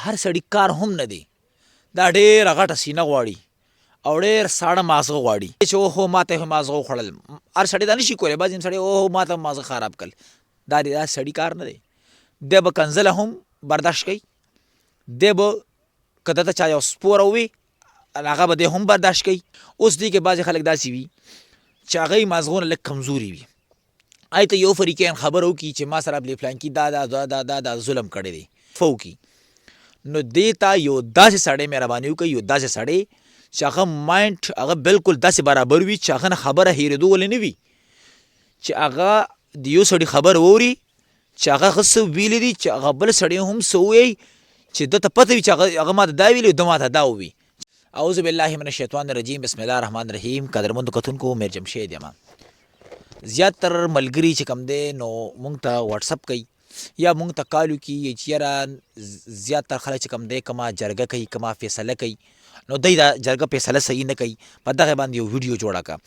هر سړي کار هم نه دی. دا ډېره غټه سینه غواړي او ډېر ساړه مازغه غواړي چې اوهو ماته مازغه وخوړل. هر سړی دا نشي کولی. بعضې سړی اوهو ماته مازغه خراب کړل. دا سړي کار نه دی. دی به کنځله هم برداشت کوي. دی به که دته چا یو سپوره ووي هغه به دی هم برداشت کوي. اوس دې کې بعضې خلک داسې وي چې هغوی مازغونه لږ کمزوري وي. ته یو فریقین خبره وکړي چې ما سره فلانکي دا ظلم کړی دی وکړي، نو دې ته یو داسې سړی مهرباني وکړئ، یو داسې سړی چې هغه ماینډ هغه بالکل داسې برابر وي چې هغه نه خبره هېرېدو ولې نه وي، چې هغه د یو سړي خبر واوري چې هغه څه ویلي دي، چې هغه بل سړی هم څه ووایي چې ده ته پته وي چې هغه ماته دا ویلي ده ماته دا ووي. اعوذ بالله من الشیطان الرجیم. بسم الله الرحمن الرحیم. قدرمندو کتونکو میر جمشید یم. زیاتر ملګري چې کوم دی نو مونږ ته واټساپ کوي یا مونږ ته کال وکړي چې یاره زیاتر خلک چې کوم دی کومه جرګه کوي کومه فیصله کوي نو دی دا جرګه فیصله صحیح نه کوي، په دغه باندې یو ویډیو جوړه کړه.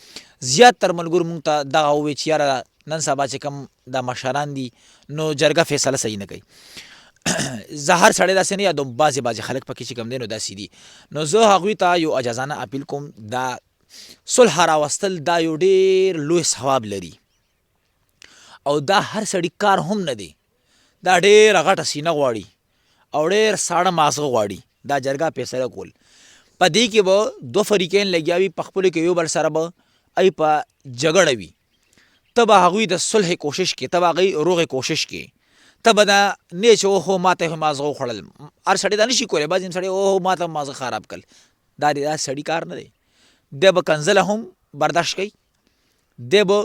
زیاتر ملګرو مونږ ته دغه ووایي چې یاره نن سبا چې کوم دا مشران دي نو جرګه فیصله صحیح نه کوي. زه هر سړی داسې نه یادوم، بعضې خلک پکې چې کوم دی نو داسې دي. نو زه هغوی ته یو اجازانه اپیل کوم، دا صلح راوستل دا یو ډېر لوی ثواب لري او دا هر سړي کار هم نه دی. دا ډېره غټه سینه غواړي او ډېر ساړه مازغه غواړي دا جرګه فیصله کول. په دې کې به دوه فریقین لګیا وي، په خپلو کې یو بل سره به ای په جګړه وي. ته به هغوی د صلح کوشش کې، ته به هغوی روغې کوشش کې، ته به دا نه چې اوهو ماته مازغه وخوړل. هر سړی دا نشي کولی. بعضې سړی اوهو ماته مازغه خراب کړل. دا سړي کار نه دی. دی به کنځله هم برداشت کوي. دی به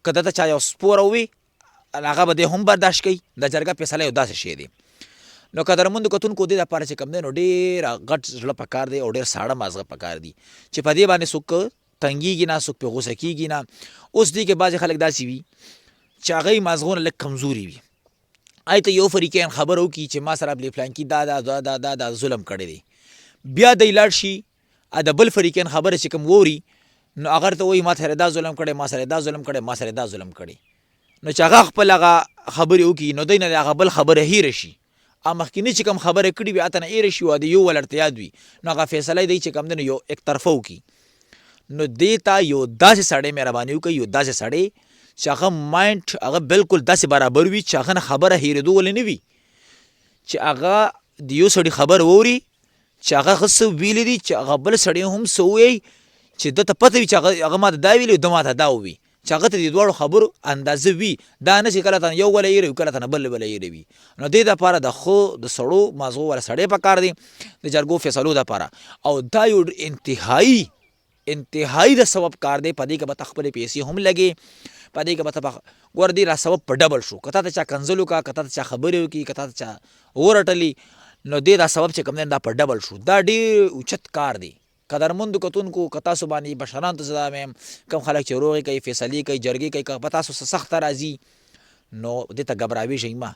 که دته چا یو سپوره ووي هغه به دی هم برداشت کوي. د جرګه فیصله یو داسې شی دی. نو قدرمندو کتونکو دې دپاره چې کوم دی نو ډېر غټ زړه پکار دی او ډېر ساړه مازغه پکار دي چې په دې باندې څوک تنګېږي نه، څوک پرې غوسه کېږي نه. اوس دې کې بعضې خلک داسې وي چې هغوی مازغونه لږ کمزوري وي. ته یو فریقین خبره وکړي چې ما سره فلانکي دا ظلم کړی دی، بیا دی لاړ شي د بل فریقین خبره چې کوم ووري نو هغه ته وایي ما سره دا ظلم کړی، ما سره دا ظلم کړی، ما سره دا ظلم کړی. نو چې هغه خپل هغه خبرې وکړي نو دی نه د هغه بل خبره هېره شي. مخکیني چې کوم خبره کړې وي هلته نه هېره شي او د یو ولرته یاد وي نو هغه فیصله دی چې کوم دی نو یو یک طرفه وکړي. نو دې ته یو داسې سړی مهرباني وکړي، یو داسې سړی چې هغه ماینډ هغه بالکل داسې برابر وي چې هغه نه خبره هېرېدو ولې نه وي، چې هغه د یو سړي خبر واوري چې هغه څه ویلي دي، چې هغه بل سړی هم څه ووایي چې ده ته پته وي چې هغه ماته دا ویلي ده ماته دا ووي، چې هغه ته د دواړو خبرو اندازه وي. دا نه چې کله ته یو وله هېروي کله ته نه بل هېروي. نو دې دپاره د ښو د سړو مازغو والا سړی پکار دی د جرګو فیصلو دپاره. او دا یو انتهایي د ثواب کار دی. په دې کې به ته خپلې پیسې هم لګې، په دې کې به ته ګوره دې را ثواب په ډبل شو. که تا ته چا کنځل وکړه، که تا ته چا خبرې وکړي، که تا ته چا ورټلي نو دې دا ثواب چې کوم دی دا په ډبل شو. دا ډېر اوچت کار دی. قدرمندو کتونکو که تاسو باندې بشرانو ته زه دا وایم کوم خلک چې روغې کوي، فیصلې کوي، جرګې کوي، که په تاسو څه سخته راځي نو دې ته ګبراویږئ مه.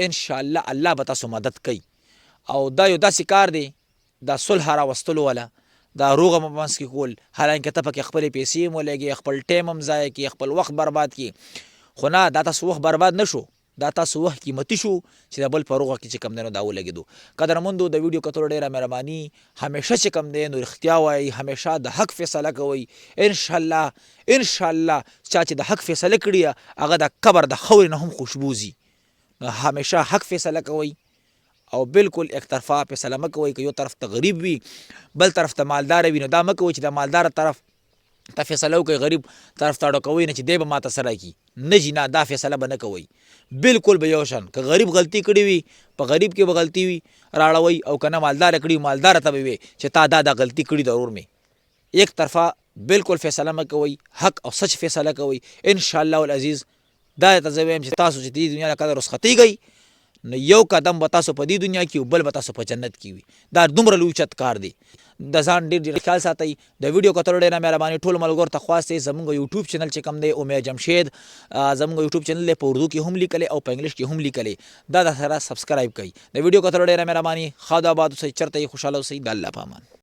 انشاءالله الله به تاسو مدد کوي. او دا یو داسې کار دی دا صلح راوستلو والا، دا روغه په منځ کې کول، حالانکه ته پکې خپلې پیسې هم ولګې، خپل ټایم هم ضایع کړي، خپل وخت برباد کړي، خو نه دا تاسو وخت برباد نه شو، دا تاسو وخت قیمتي شو چې د بل په روغه کې چې کوم دی نو دا ولګېدو. قدرمندو د ویډیو کتلو ډېره مهرباني. همیشه چې کوم دی نو رښتیا وایئ، همیشه د حق فیصله کوئ. انشاءالله چا چې د حق فیصله کړې هغه د قبر د خاورې نه هم خوشبو ځي. نو همیشه حق فیصله کوئ او بالکل یک طرفه فیصله مه کوئ. که یو طرف ته غریب وي بل طرف ته مالدار وي نو دا مه کوئ چې د مالدار طرف ته فیصله وکړئ، غریب طرف ته اړه نه چې دی به ماته څه راکړي. نه جي نه، دا فیصله به نه کوئ. بالکل به یو شان که غریب غلطي کړې وي په غریب کې به غلطي وي راړوئ، او که نه مالداره کړي وي مالداره ته به وي چې تا دا غلطي کړي ده ورور مې. یک طرفه بالکل فیصله مه کوئ، حق او سچ فیصله کوئ. انشاءالله العزیز دا ته زه وایم چې تاسو چې دې دنیا نه کله رخصتېږئ نو یو قدم به تاسو په دې دنیا کې بل به تاسو په جنت کې وي. دا دومره لوی اوچت کار دی. د ځان ډېر خیال ساتئ. د ویډیو کتلو ډېره مهرباني. ټولو ملګرو ته خواست دی زموږ یوټیوب چینل چې کوم دی امیر جمشید، زموږ یوټیوب چینل دی په اردو کې هم لیکلی او په انګلیش کې هم لیکلی. دا د سره سبسکرایب کړئ. د ویډیو کتلو ډېره مهرباني. ښاد آباد اوسئ، چېرته یې خوشحاله اوسئ. د الله په امان.